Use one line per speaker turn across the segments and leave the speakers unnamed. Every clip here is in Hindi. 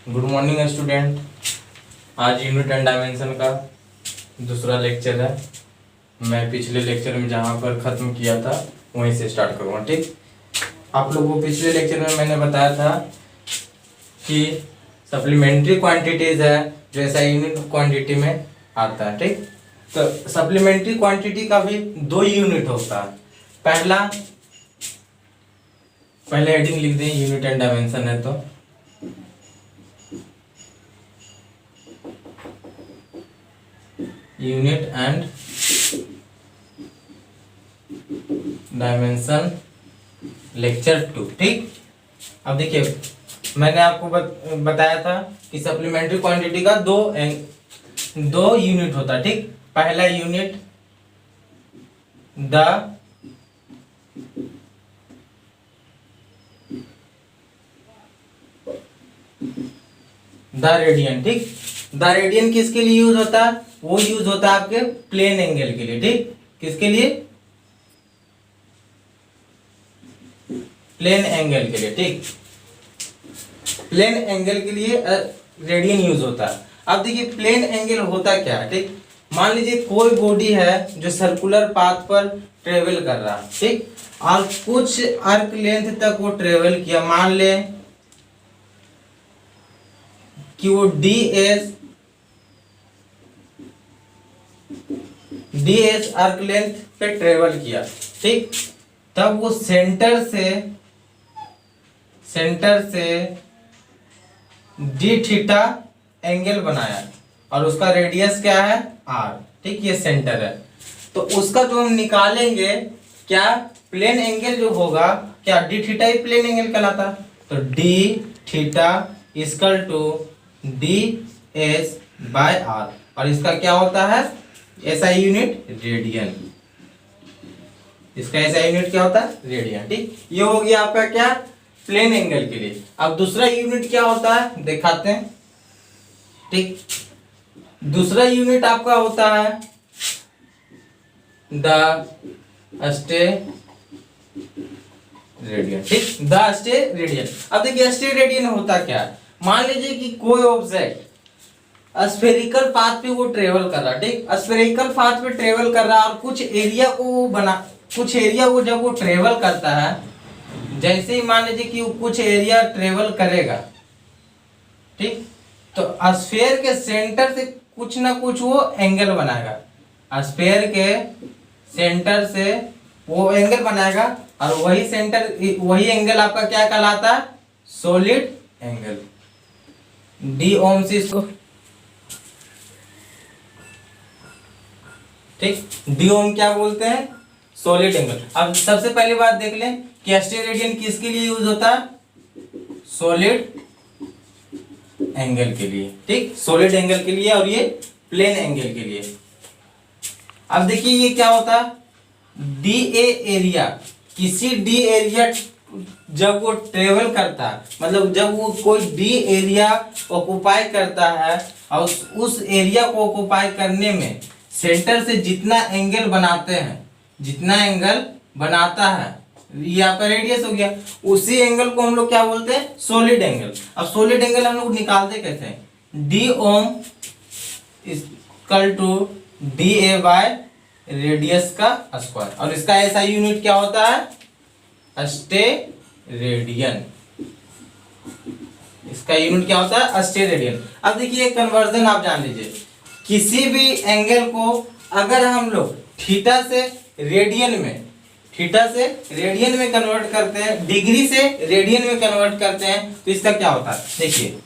Good morning student. आज यूनिट एंड डायमेंशन का दूसरा लेक्चर है। मैं पिछले लेक्चर में जहाँ पर ख़त्म किया था वहीं से स्टार्ट करूँगा। ठीक, आप लोगों को पिछले लेक्चर में मैंने बताया था कि सप्लीमेंट्री क्वांटिटीज़ है जो ऐसा यूनिट क्वांटिटी में आता है। ठीक, तो सप्लीमेंट्री क्वांटिटी का भी दो यूनिट होता है। पहले हेडिंग लिख दें, यूनिट एंड डायमेंशन है तो यूनिट एंड डायमेंशन लेक्चर 2। ठीक, अब देखिए मैंने आपको बताया था कि सप्लीमेंट्री क्वांटिटी का दो यूनिट होता है। ठीक, पहला यूनिट द रेडियन। ठीक, द रेडियन किसके लिए यूज होता है? वो यूज होता है आपके प्लेन एंगल के लिए। ठीक, किसके लिए? प्लेन एंगल के लिए। ठीक, प्लेन एंगल के लिए रेडियन यूज होता है। अब देखिए प्लेन एंगल होता क्या है। ठीक, मान लीजिए कोई बॉडी है जो सर्कुलर पाथ पर ट्रेवल कर रहा है। ठीक, और कुछ आर्क लेंथ तक वो ट्रेवल किया। मान ले कि वो ds आर्क लेंथ पे ट्रेवल किया। ठीक, तब वो सेंटर से डी थीटा एंगल बनाया और उसका रेडियस क्या है? r। ठीक, ये सेंटर है तो उसका जो हम निकालेंगे क्या प्लेन एंगल जो होगा, क्या डी थीटा ही प्लेन एंगल कहलाता है। तो D theta equal to D S by R, और इसका क्या होता है? SI unit radian. इसका एसआई यूनिट क्या होता है? रेडियन। ठीक, ये हो गया आपका क्या? प्लेन एंगल के लिए। अब दूसरा यूनिट क्या होता है दिखाते हैं। ठीक, दूसरा यूनिट आपका होता है द स्टे रेडियन। ठीक, द स्टे रेडियन। अब देखिए स्टे रेडियन होता क्या है। मान लीजिए कि कोई ऑब्जेक्ट स्फेरिकल पाथ पे वो ट्रेवल कर रहा है। ठीक, स्फेरिकल पाथ पे ट्रेवल कर रहा है और कुछ एरिया को जब वो ट्रेवल करता है, जैसे ही मान लीजिए कि वो कुछ एरिया ट्रेवल करेगा। ठीक, तो स्फेयर के सेंटर से कुछ ना कुछ वो एंगल बनाएगा। स्फेयर के सेंटर से वो एंगल बनाएगा और वही एंगल आपका क्या कहलाता है? Solid angle. डी ओम से इसको, ठीक, डी ओम क्या बोलते हैं? Solid angle. अब सबसे पहली बात देख लें कि एस्टे रेडियन किसके लिए यूज होता है? सॉलिड एंगल के लिए। ठीक, सॉलिड एंगल के लिए और ये प्लेन एंगल के लिए। अब देखिए ये क्या होता है? डी एरिया, किसी डी एरिया जब वो ट्रेवल करता है, मतलब जब वो कोई डी एरिया ऑक्युपाई करता है और उस एरिया को ऑक्युपाई करने में सेंटर से जितना एंगल बनाता है, ये आपका रेडियस हो गया। उसी एंगल को हम लोग क्या बोलते हैं? Solid angle. अब सॉलिड एंगल हम लोग निकालते कैसे हैं? D ohm equal to D A by radius का स्क्वायर, और इसका ऐसा यूनिट क्या होता है? Stay radian. इसका यूनिट क्या होता है? Stay radian. अब देखिए कन्वर्जन आप जान लीजिए, किसी भी एंगल को अगर हम लोग थीटा से रेडियन में कन्वर्ट करते हैं, डिग्री से रेडियन में कन्वर्ट करते हैं, तो इसका क्या होता है? देखिए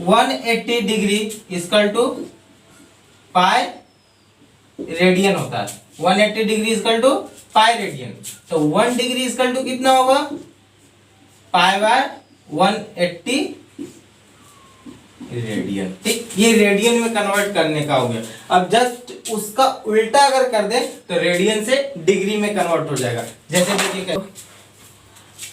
180 degree equal to pi radian होता है। 180 degree equal to pi radian. तो 1 डिग्री इक्वल टू कितना होगा? Pi by 180 radian. ठीक, ये रेडियन में कन्वर्ट करने का हो गया। अब जस्ट उसका उल्टा अगर कर दे तो रेडियन से डिग्री में कन्वर्ट हो जाएगा। जैसे देखिए,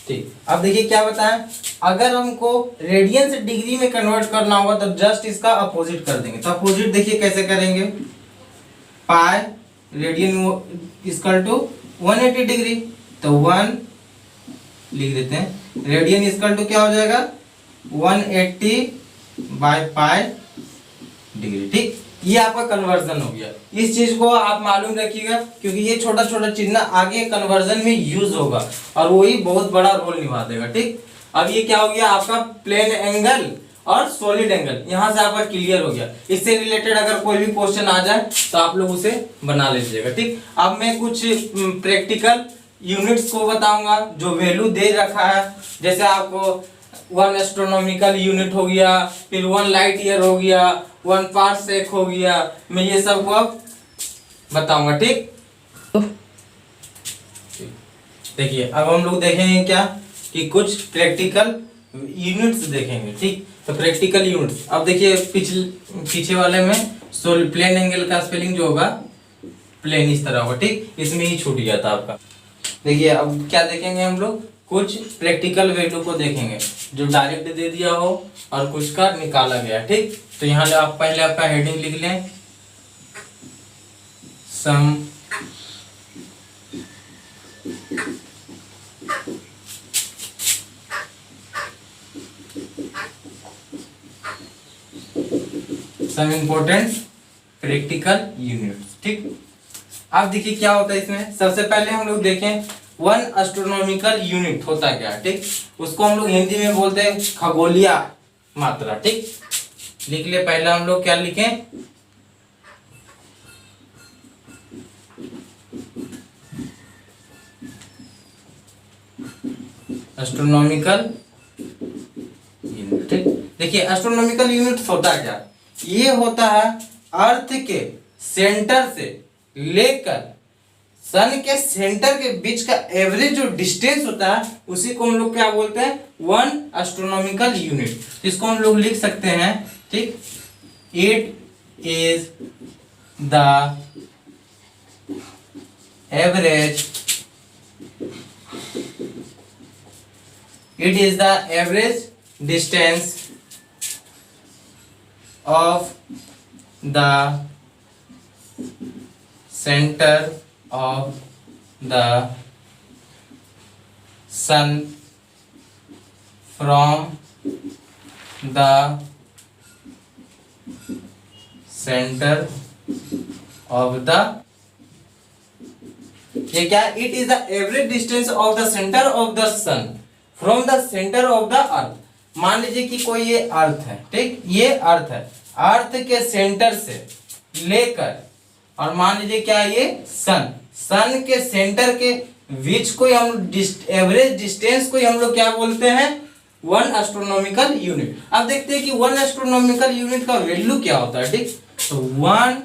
ठीक, अब देखिए क्या बताएं, अगर हमको रेडियन से डिग्री में कन्वर्ट करना होगा तो जस्ट इसका अपोजिट कर देंगे। तो अपोजिट देखिए कैसे करेंगे? Pi radian equal to 180 degree, तो 1 लिख देते हैं। रेडियन इक्वल टू क्या हो जाएगा? 180/π डिग्री। ठीक, ये आपका कन्वर्जन हो गया। इस चीज को आप मालूम रखिएगा, क्योंकि ये छोटा छोटा चीज ना आगे कन्वर्जन में यूज होगा और वही बहुत बड़ा रोल निभा देगा। ठीक, अब ये क्या हो गया आपका प्लेन एंगल और सॉलिड एंगल, यहां से आपका क्लियर हो गया। इससे रिलेटेड अगर कोई भी क्वेश्चन आ जाए तो आप लोग उसे बना लीजिएगा। ठीक, अब मैं कुछ प्रैक्टिकल यूनिट्स को बताऊंगा जो वैल्यू दे रखा है, जैसे आपको 1 एस्ट्रोनॉमिकल यूनिट हो गया, फिर 1 लाइट ईयर हो गया, 1 पार्सेक हो गया, मैं ये सब को अब बताऊंगा। ठीक, देखिए अब हम लोग देखेंगे क्या कि कुछ प्रैक्टिकल यूनिट्स देखेंगे। ठीक, तो प्रैक्टिकल यूनिट्स, अब देखिए पीछे वाले में प्लेन एंगल का स्पेलिंग जो होगा प्लेन इस तरह होगा। ठीक, इसमें ही छूट गया था आपका। देखिए अब क्या देखेंगे हम लोग, कुछ प्रैक्टिकल वैल्यू को देखेंगे जो डायरेक्ट दे दिया हो और कुछ का निकाला गया। ठीक, तो यहाँ आप पहले आपका हेडिंग लिख लें, सम इम्पोर्टेंट प्रैक्टिकल यूनिट्स। ठीक, अब देखिए क्या होता है इसमें। सबसे पहले हम लोग देखें 1 एस्ट्रोनॉमिकल यूनिट होता क्या है। ठीक, उसको हम लोग हिंदी में बोलते हैं खगोलीय मात्रा। ठीक, लिख ले, पहला हम लोग क्या लिखें, एस्ट्रोनॉमिकल यूनिट। ठीक, देखिए एस्ट्रोनॉमिकल यूनिट होता क्या, ये होता है अर्थ के सेंटर से लेकर सन के सेंटर के बीच का एवरेज जो डिस्टेंस होता है उसी को हम लोग क्या बोलते हैं, 1 एस्ट्रोनॉमिकल यूनिट। इसको हम लोग लिख सकते हैं। ठीक, it is the average, it is the average distance of the center of the sun from the center of the, ये क्या, it is the average distance of the centre of the sun from the centre of the earth. मान लीजिए कि कोई ये अर्थ है। ठीक, ये अर्थ है, अर्थ के सेंटर से लेकर और मान लीजिए क्या ये सन, सन के सेंटर के बीच को हम एवरेज डिस्टेंस को हम लोग क्या बोलते हैं, 1 एस्ट्रोनॉमिकल यूनिट। अब देखते हैं कि 1 एस्ट्रोनॉमिकल यूनिट का वैल्यू क्या होता है। ठीक, तो 1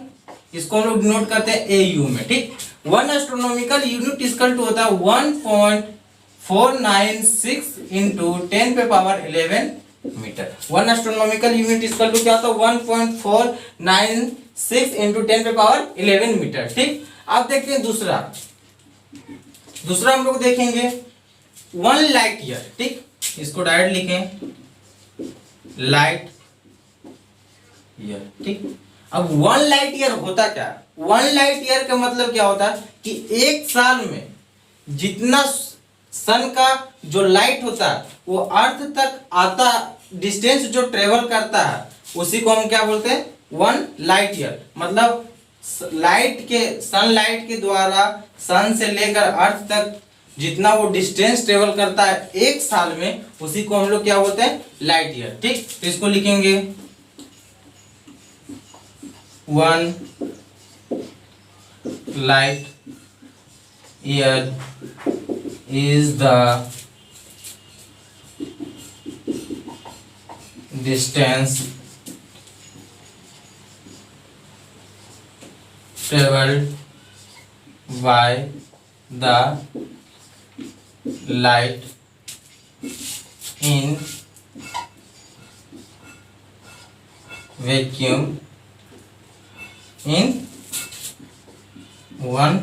इसको हम लोग डिनोट करते हैं AU में। ठीक, 1 एस्ट्रोनॉमिकल यूनिट इक्वल टू होता है 1.496 इंटू 10 पे power 11 metre. 1 astronomical unit equal to क्या होता है, 1.496 इंटू 10 पे पावर 11 मीटर। ठीक, अब देखते हैं दूसरा हम लोग देखेंगे 1 लाइट ईयर। ठीक, इसको डायरेक्ट लिखें लाइट ईयर। ठीक, अब 1 लाइट ईयर होता क्या, 1 लाइट ईयर का मतलब क्या होता है कि एक साल में जितना सन का जो लाइट होता है वो अर्थ तक आता डिस्टेंस जो ट्रेवल करता है उसी को हम क्या बोलते हैं, 1 लाइट ईयर। मतलब लाइट के सनलाइट के द्वारा सन से लेकर अर्थ तक जितना वो डिस्टेंस ट्रेवल करता है एक साल में उसी को हम लोग क्या बोलते हैं, लाइट ईयर। ठीक, तो इसको लिखेंगे 1 light year is the distance traveled by the light in vacuum in 1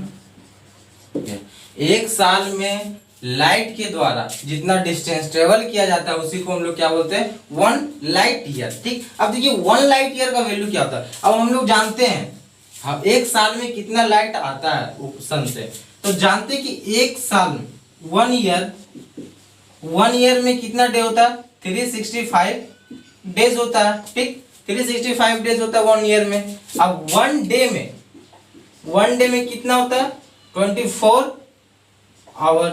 year। एक साल में लाइट के द्वारा जितना डिस्टेंस ट्रेवल किया जाता है उसी को हम लोग क्या बोलते हैं, 1 लाइट ईयर। ठीक, अब देखिए 1 लाइट ईयर का वैल्यू क्या होता है। अब हम लोग जानते हैं हम एक साल में कितना लाइट आता है सन से, तो जानते हैं कि एक साल में 1 ईयर में कितना डे होता है, 365 डेज होता है, ठीक, 365 डेज होता है 1 ईयर में। अब 1 डे में कितना होता है, 24 आवर,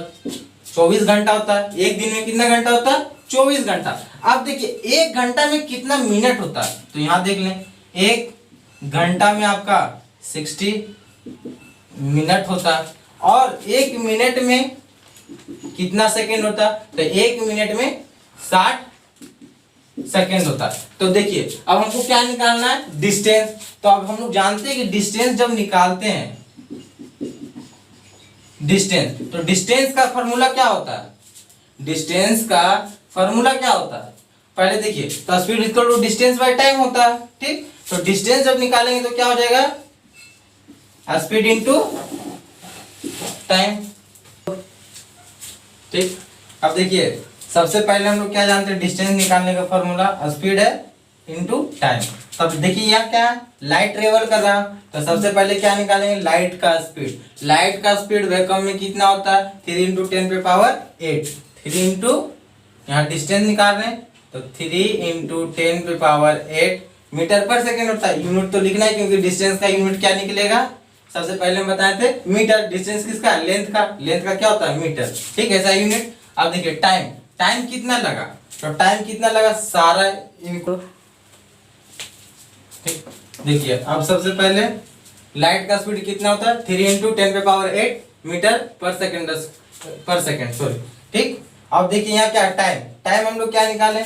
24 घंटा होता है। एक दिन में कितना घंटा होता है, 24 घंटा। अब देखिए एक घंटा में कितना मिनट होता है, तो यहां देख लें, एक घंटा में आपका 60 मिनट होता है, और एक मिनट में कितना सेकेंड होता है, तो एक मिनट में 60 सेकेंड होता है। तो देखिए अब हमको क्या निकालना है, डिस्टेंस। तो अब हम लोग जानते हैं कि डिस्टेंस जब निकालते हैं, डिस्टेंस, तो डिस्टेंस का फॉर्मूला क्या होता है, डिस्टेंस का फॉर्मूला क्या होता है, पहले देखिए, तो speed equal to distance by time होता है, ठीक। तो डिस्टेंस जब निकालेंगे तो क्या हो जाएगा, स्पीड इनटू टाइम, ठीक। अब देखिए सबसे पहले हम लोग क्या जानते हैं, डिस्टेंस निकालने का फॉर्मूला स्पीड है इनटू टाइम। तब देखिए यहाँ क्या है, लाइट ट्रेवल कर रहा, तो सबसे पहले क्या निकालेंगे, लाइट का स्पीड। लाइट का स्पीड वैक्यूम में कितना होता है, 3 × 10⁸ 3 इंटू, यहाँ डिस्टेंस निकाल रहे हैं, तो 3 × 10⁸ मीटर पर सेकेंड होता है। यूनिट तो लिखना है क्योंकि डिस्टेंस का यूनिट क्या निकलेगा, सबसे पहले हम बताए थे मीटर। डिस्टेंस किसका, लेंथ का, लेंथ का क्या होता है, मीटर, ठीक है, ऐसा यूनिट। अब देखिए टाइम, टाइम कितना लगा, तो टाइम कितना लगा सारा इनको, ठीक। देखिए अब सबसे पहले लाइट का स्पीड कितना होता है, 3 × 10⁸ मीटर पर सेकेंड सॉरी, ठीक। अब देखिए यहाँ क्या टाइम, टाइम हम लोग क्या निकाले,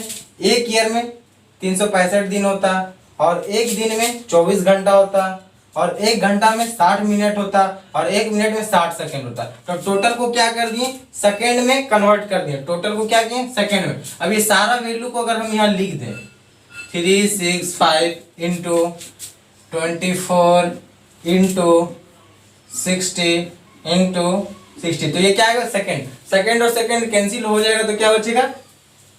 एक ईयर में 365 दिन होता है, और एक दिन में 24 घंटा होता है, और एक घंटा में 60 मिनट होता है, और एक मिनट में 60 सेकंड होता है। तो टोटल को क्या कर दिए, सेकंड में कन्वर्ट कर दिए, टोटल को क्या किए, सेकंड में। अब ये सारा वैल्यू को अगर हम यहाँ लिख दें, 365 इंटू 24 इंटू 60 इंटू 60, तो ये क्या आएगा, सेकंड। सेकंड और सेकंड कैंसिल हो जाएगा, तो क्या बचेगा,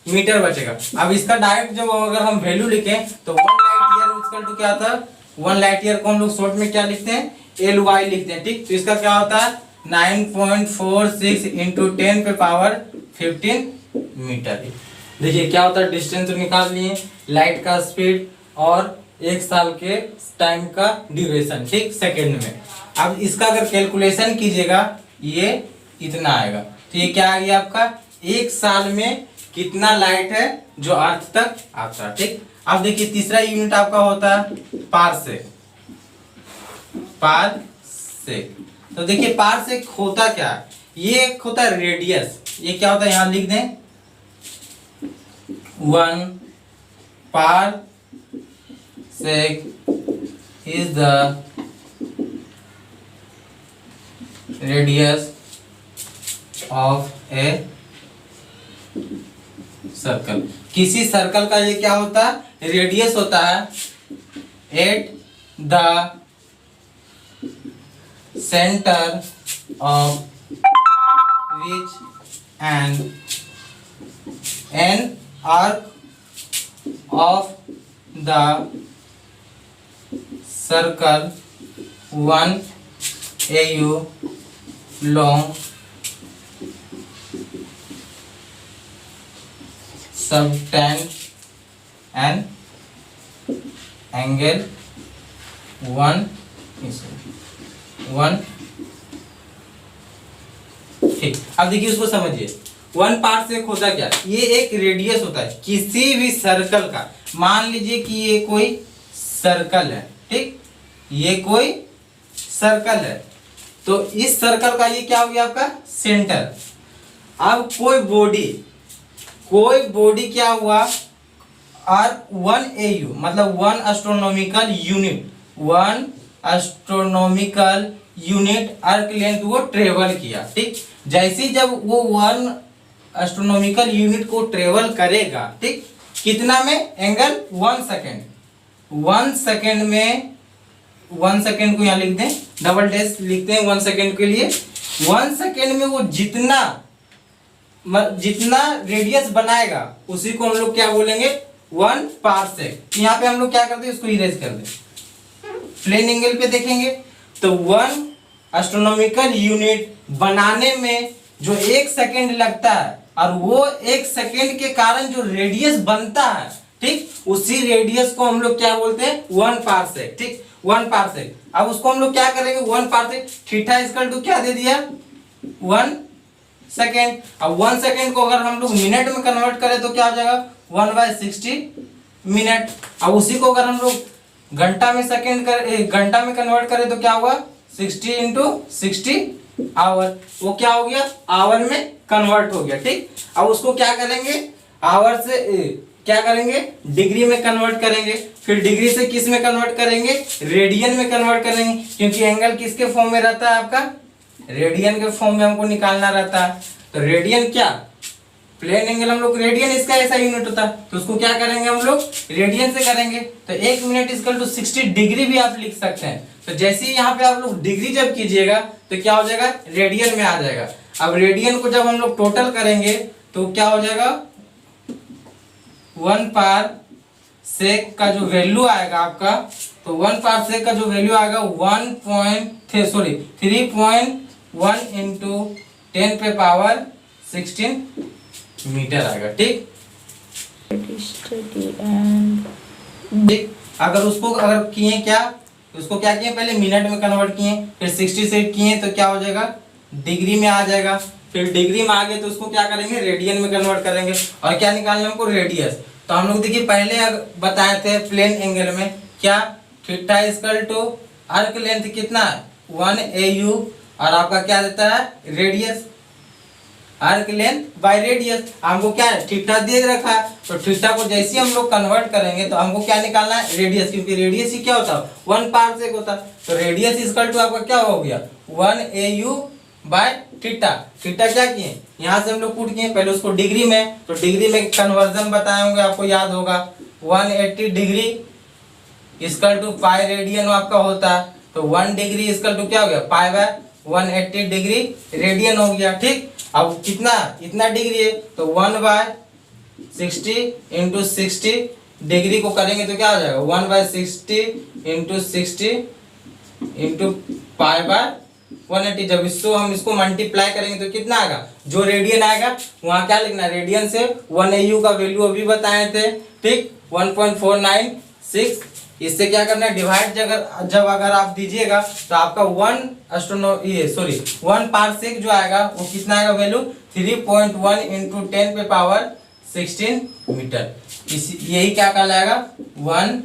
मीटर बचेगा। अब इसका डायरेक्ट जब अगर हम वैल्यू लिखें तो 1 लाइट ईयर इक्वल टू क्या था, 1 लाइट ईयर को हम लोग शॉर्ट में क्या लिखते हैं, LY लिखते हैं, ठीक। तो इसका क्या होता है, 9.46 इंटू 10⁻15 मीटर। देखिए क्या होता है, डिस्टेंस तो निकाल लिए, लाइट का स्पीड और 1 साल के टाइम का ड्यूरेशन, ठीक, सेकेंड में। अब इसका अगर कैलकुलेशन कीजिएगा, ये इतना आएगा, तो ये क्या आ गया आपका, 1 साल में कितना लाइट है जो अर्थ तक आता है, ठीक। अब देखिए तीसरा यूनिट आपका होता है पारसेक, पारसेक। तो देखिए पारसेक होता क्या है, ये एक होता है रेडियस, ये क्या होता है, यहां लिख दें 1 parsec is the radius of a circle. किसी सर्कल का ये क्या होता है, रेडियस होता है, at the centre of which an arc of the circle 1 AU long subtend an angle 1 ठीक। अब देखिए उसको समझिए, 1 पारसेक होता क्या, ये एक रेडियस होता है किसी भी सर्कल का। मान लीजिए कि ये कोई सर्कल है, ठीक, ये कोई सर्कल है, तो इस सर्कल का ये क्या हो गया आपका सेंटर। अब कोई बॉडी क्या हुआ, और 1 AU मतलब 1 एस्ट्रोनॉमिकल यूनिट अर्क लेंथ वो ट्रेवल किया, ठीक। जैसे जब वो 1 एस्ट्रोनॉमिकल यूनिट को ट्रेवल करेगा, ठीक, कितना में, एंगल 1 सेकेंड, 1 सेकेंड में, 1 सेकेंड को यहाँ लिख दें, डबल डैश लिखते हैं 1 सेकेंड के लिए। 1 सेकेंड में वो जितना रेडियस बनाएगा उसी को हम लोग क्या बोलेंगे, 1 पारसेक। यहाँ पे हम लोग क्या करते हैं, इसको इरेज कर दें, प्लेन एंगल पे देखेंगे तो 1 एस्ट्रोनॉमिकल यूनिट बनाने में जो 1 सेकेंड लगता है, और वो 1 सेकेंड के कारण जो रेडियस बनता है, ठीक, उसी रेडियस को हम लोग क्या बोलते हैं, 1 पारसेक, ठीक, 1 पारसेक। अब उसको हम लोग क्या करेंगे, 1 पारसेक, थीटा इक्वल टू क्या दे दिया, 1 सेकेंड। अब 1 सेकेंड को अगर हम लोग मिनट में कन्वर्ट करें तो क्या हो जाएगा, 1/60 मिनट। अब उसी को अगर हम लोग घंटा में घंटा में कन्वर्ट करें तो क्या होगा, 60 इंटू 60 आवर, वो क्या हो गया, आवर में कन्वर्ट हो गया, ठीक। अब उसको क्या करेंगे, आवर से क्या करेंगे, डिग्री में कन्वर्ट करेंगे, फिर डिग्री से किस में कन्वर्ट करेंगे, रेडियन में कन्वर्ट करेंगे, क्योंकि एंगल किसके फॉर्म में रहता है आपका, रेडियन के फॉर्म में हमको निकालना रहता है। तो रेडियन क्या, प्लेन एंगल हम लोग रेडियन इसका ऐसा यूनिट होता है, तो उसको क्या करेंगे हम लोग, रेडियन से करेंगे। तो 1 मिनट इक्वल टू 60 डिग्री भी आप लिख सकते हैं। तो जैसे ही यहाँ पे आप लोग डिग्री जब कीजिएगा तो क्या हो जाएगा, रेडियन में आ जाएगा। अब रेडियन को जब हम लोग टोटल करेंगे तो क्या हो जाएगा, 1 पार सेक का जो वैल्यू आएगा आपका, तो 1 पार सेक का जो वैल्यू आएगा 3.1 इंटू 10 पे पावर 16 मीटर आएगा, ठीक। ठीक, अगर उसको अगर किए क्या, उसको क्या किए, पहले मिनट में कन्वर्ट किए, फिर 60 से किए तो क्या हो जाएगा, डिग्री में आ जाएगा, फिर डिग्री में आ गए तो उसको क्या करेंगे, रेडियन में कन्वर्ट करेंगे। और क्या निकालना है हमको, रेडियस। तो हम लोग देखिए पहले बताए थे प्लेन एंगल में क्या, theta equal to arc length कितना है, 1 AU, और आपका क्या देता है, radius, arc length by radius. हमको क्या है, थीटा दे रखा है, तो थीटा को जैसे हम लोग कन्वर्ट करेंगे तो हमको क्या निकालना है, रेडियस, क्योंकि रेडियस ही क्या होता है, 1 पारसेक होता है। तो रेडियस इक्वल टू आपका क्या हो गया, 1 AU बाय थीटा। थीटा क्या किए, यहाँ से हम लोग पुट किए, पहले उसको डिग्री में, तो डिग्री में कन्वर्जन बताए होंगे, आपको याद होगा, 180 degree equal to pi radian आपका होता है। तो 1 डिग्री इक्वल टू क्या हो गया, पाई बाय 180 डिग्री रेडियन हो गया, ठीक। अब कितना, इतना डिग्री है, तो 1/60 इंटू 60 डिग्री को करेंगे तो क्या हो जाएगा, 1/60 इंटू 60 इंटू पाई बाय 180। जब हम इसको मल्टीप्लाई करेंगे तो कितना आएगा, जो रेडियन आएगा वहां क्या लिखना, रेडियन से 1 AU का वैल्यू अभी बताए थे, ठीक, 1.496। इससे क्या करना है, डिवाइड जब अगर आप दीजिएगा तो आपका 1 पारसेक जो आएगा वो कितना आएगा वैल्यू, 3.1 इंटू 10 पे पावर 16 मीटर। यही क्या कहलाएगा, 1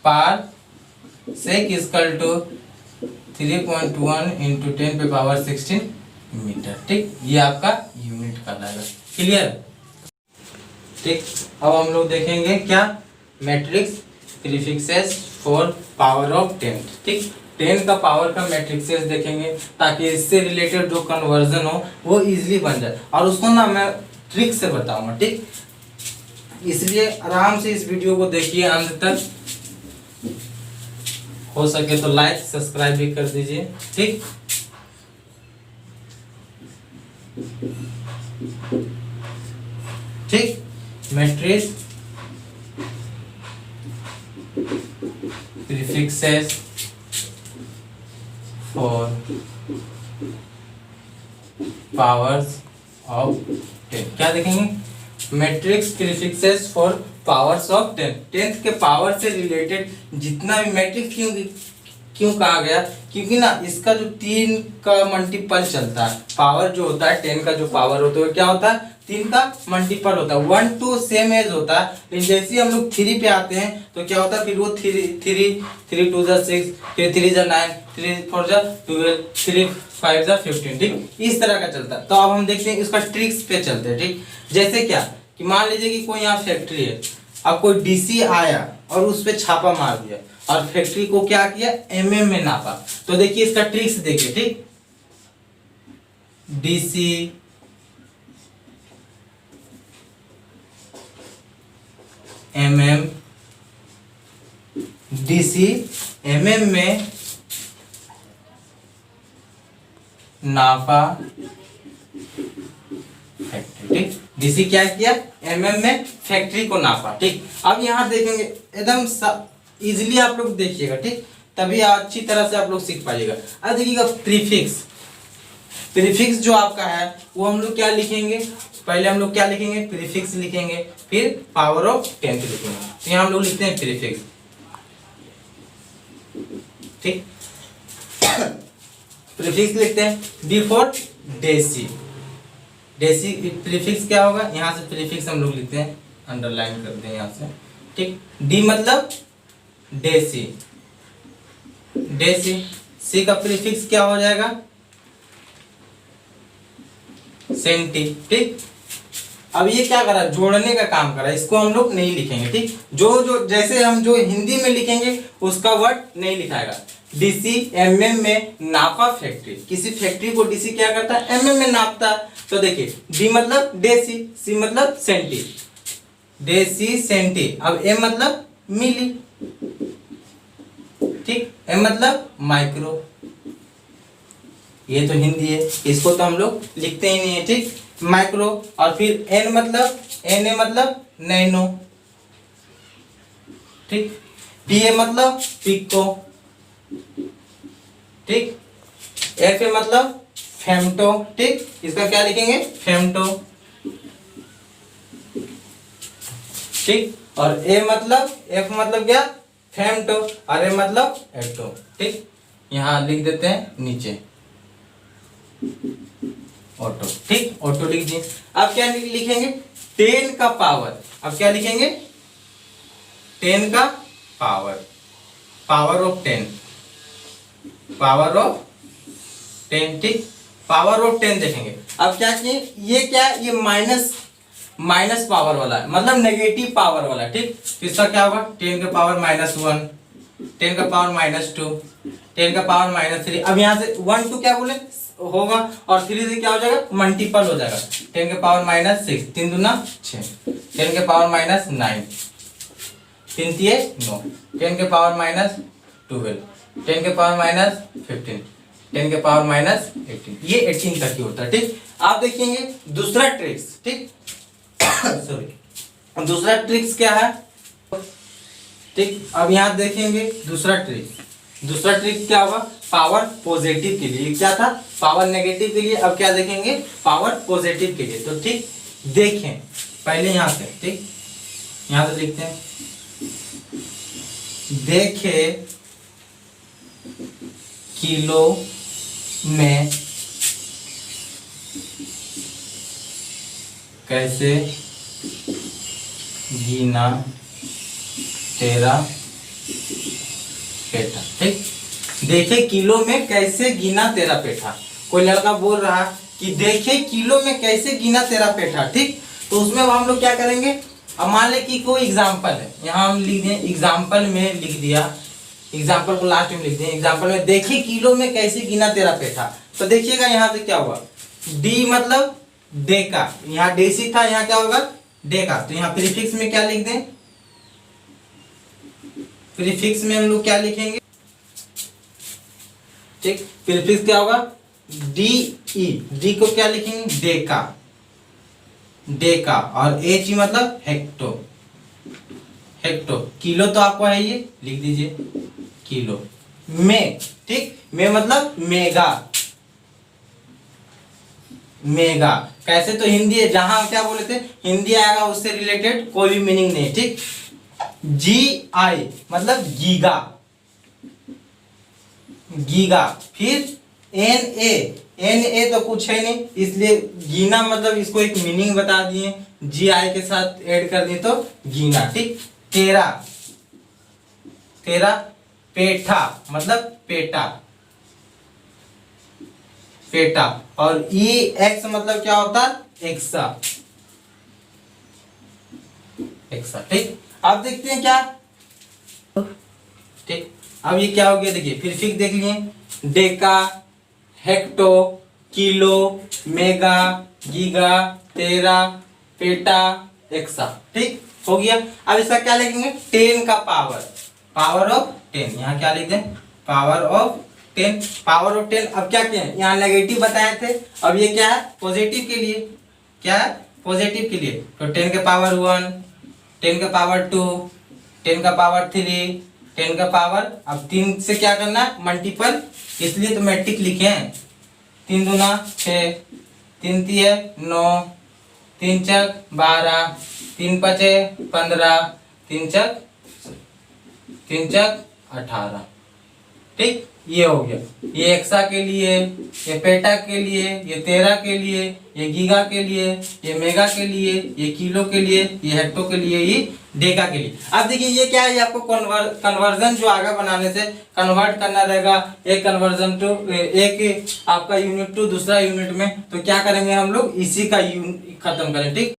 पारसेक इक्वल टू 3.1 इंटू 10 पे पावर 16 मीटर, ठीक। ये आपका यूनिट कहलाएगा, क्लियर, ठीक। अब हम लोग देखेंगे क्या, matrix prefixes for power of 10, ठीक। 10 का पावर का मैट्रिक्सेस देखेंगे ताकि इससे रिलेटेड जो कन्वर्जन हो वो इजीली बन जाए, और उसको ना मैं ट्रिक से बताऊंगा, ठीक। इसलिए आराम से इस वीडियो को देखिए अंत तक, हो सके तो लाइक सब्सक्राइब भी कर दीजिए, ठीक। ठीक, matrix prefixes for powers of 10, क्या देखेंगे, matrix prefixes for powers of 10, 10th के पावर से रिलेटेड जितना भी मैट्रिक्स क्यों कहा गया, क्योंकि ना इसका जो 3 का मल्टीपल चलता है, पावर जो होता है 10 का जो पावर होता है क्या होता है, 3 का मल्टीपल होता है। 1 2 सेम एज होता है, लेकिन जैसे ही हम लोग 3 पे आते हैं तो क्या होता है, फिर वो 3 2 6, फिर 3 9, 3 4 12, 3 5 15, ठीक, इस तरह का चलता है। तो अब हम देखते हैं इसका ट्रिक्स पे चलते हैं, ठीक। जैसे क्या कि मान लीजिए कि कोई यहाँ फैक्ट्री है, अब कोई डीसी आया और उस पे छापा मार दिया और फैक्ट्री को क्या किया, mm में नापा। तो देखिए इसका ट्रिक्स देखिए, ठीक, डीसी mm, डीसी mm में नापा फैक्ट्री, ठीक। डीसी क्या किया, mm में फैक्ट्री को नापा, ठीक। अब यहाँ देखेंगे एकदम इजीली आप लोग देखिएगा, ठीक, तभी अच्छी तरह से आप लोग सीख पाइएगा। अब देखिएगा प्रीफिक्स जो आपका है वो हम लोग क्या लिखेंगे, पहले हम लोग क्या लिखेंगे, प्रीफिक्स लिखेंगे, फिर पावर ऑफ 10 लिखेंगे। तो यहाँ हम लोग लिखते हैं प्रीफिक्स, ठीक। प्रीफिक्स लिखते हैं बिफोर डेसी। डेसी प्रीफिक्स क्या होगा, यहाँ से प्रीफिक्स हम लोग लिखते हैं, अंडरलाइन करते हैं यहाँ से, ठीक। डी मतलब डेसी, डेसी। सी का प्रीफिक्स क्या हो जाएगा, सेंटी, ठीक। अब ये क्या करा, जोड़ने का काम करा, इसको हम लोग नहीं लिखेंगे, ठीक। जो जो जैसे हम जो हिंदी में लिखेंगे उसका वर्ड नहीं लिखाएगा। डीसी एमएम में नापा फैक्ट्री, किसी फैक्ट्री को डीसी क्या करता है, एमएम में नापता। तो देखिए डी मतलब डेसी, सी मतलब सेंटी, डेसी सेंटी। अब एम मतलब मिली, ठीक। एम मतलब माइक्रो, ये तो हिंदी है, इसको तो हम लोग लिखते ही नहीं है, ठीक। माइक्रो। और फिर एन मतलब, एन ए मतलब नैनो, ठीक। पी ए मतलब पिको, ठीक। एफ ए मतलब फेमटो, ठीक। इसका क्या लिखेंगे, फेमटो, ठीक। और ए मतलब, एफ मतलब क्या, फेमटो, और ए मतलब एटो, ठीक। यहां लिख देते हैं नीचे ऑटो, ठीक। ऑटो लिख दिए। अब क्या लिखेंगे, 10 का पावर। अब क्या लिखेंगे, 10 का power, power of 10, power of 10, ठीक। पावर ऑफ 10 देखेंगे। अब क्या किए, ये क्या, ये माइनस पावर वाला है, मतलब नेगेटिव पावर वाला, ठीक। तो इसका क्या होगा, 10 का पावर -1, 10 का पावर -2, 10 का पावर -3। अब यहाँ से 1 2 क्या बोले होगा, और 3 से क्या हो जाएगा, मल्टीपल हो जाएगा। 10 के पावर -6, 3 दूना 6, 10 के पावर -9, 3 तिये 9, 10 के पावर -12, 10 के पावर -15, 10 के पावर -18, ये 18 तक ही होता है, ठीक। आप देखेंगे दूसरा ट्रिक्स, ठीक। सॉरी, दूसरा ट्रिक्स क्या है, ठीक। अब यहाँ देखेंगे दूसरा ट्रिक, दूसरा ट्रिक क्या होगा, पावर पॉजिटिव के लिए। क्या था, पावर नेगेटिव के लिए। अब क्या देखेंगे, पावर पॉजिटिव के लिए। तो ठीक, देखें पहले यहां से, ठीक, यहां से लिखते हैं, देखे किलो में कैसे गिना तेरा पेठा, ठीक। देखे किलो में कैसे गिना तेरा पेठा। कोई लड़का बोल रहा कि देखे किलो में कैसे गिना तेरा पेठा, ठीक। तो उसमें हम लोग क्या करेंगे, अब मान ले कि कोई एग्जाम्पल है, यहाँ हम लिख दें एग्जाम्पल में, लिख दिया एग्जाम्पल को लास्ट में लिख दें, एग्जाम्पल में देखे किलो में कैसे गिना तेरा पेठा। तो देखिएगा यहाँ से क्या हुआ, डी मतलब डेका, यहाँ डेसी था, यहाँ क्या होगा डेका। तो यहाँ प्रीफिक्स में क्या लिख दें, प्रीफिक्स में हम लोग क्या लिखेंगे, ठीक। प्रीफिक्स क्या होगा, डी ई, डी को क्या लिखेंगे, डेका, डेका। और एच मतलब हेक्टो, हेक्टो। किलो तो आपको है, ये लिख दीजिए किलो में, ठीक। में मतलब मेगा, मेगा। कैसे, तो हिंदी है, जहां क्या बोले थे, हिंदी आएगा उससे रिलेटेड कोई भी मीनिंग नहीं, ठीक। जी आई मतलब गीगा, गीगा। फिर एन ए, एन ए तो कुछ है नहीं, इसलिए गीना मतलब इसको एक मीनिंग बता दिए, जी आई के साथ ऐड कर दिए तो गीना, ठीक। तेरा, तेरा। पेठा मतलब पेटा, पेटा। और ई एक्स मतलब क्या होता है, एक्सा, एक्सा, ठीक। अब देखते हैं क्या, ठीक। अब ये क्या हो गया, देखिए प्रीफिक्स देख लिए, Deka, hecto, kilo, mega, giga, तेरा, पेटा, एक्सा, ठीक हो गया। अब इसका क्या लिखेंगे, 10 का पावर, पावर ऑफ 10। यहाँ क्या लिख दें, पावर ऑफ 10, पावर ऑफ 10। अब क्या किया, यहाँ नेगेटिव बताए थे, अब ये क्या है, पॉजिटिव के लिए, क्या है, पॉजिटिव के लिए। तो 10 के पावर 1, 10 का पावर 2, 10 का पावर 3, 10 का पावर, अब 3 से क्या करना है, मल्टीपल, इसलिए तो मैट्रिक लिखे हैं। 3 दूना 6, 3 तिये 9, 3 चक 12, 3 पचे 15, 3 चक 18। ठीक, ये हो गया। ये एक्सा के लिए, ये पेटा के लिए, ये तेरा के लिए, ये गीगा के लिए, ये मेगा के लिए, ये किलो के लिए, ये हेक्टो के लिए, ये डेका के लिए। अब देखिए ये क्या है, आपको कन्वर्जन जो आगे बनाने से कन्वर्ट करना रहेगा, एक कन्वर्जन टू एक आपका यूनिट टू दूसरा यूनिट में, तो क्या करेंगे हम लोग, इसी का खत्म करें। ठीक।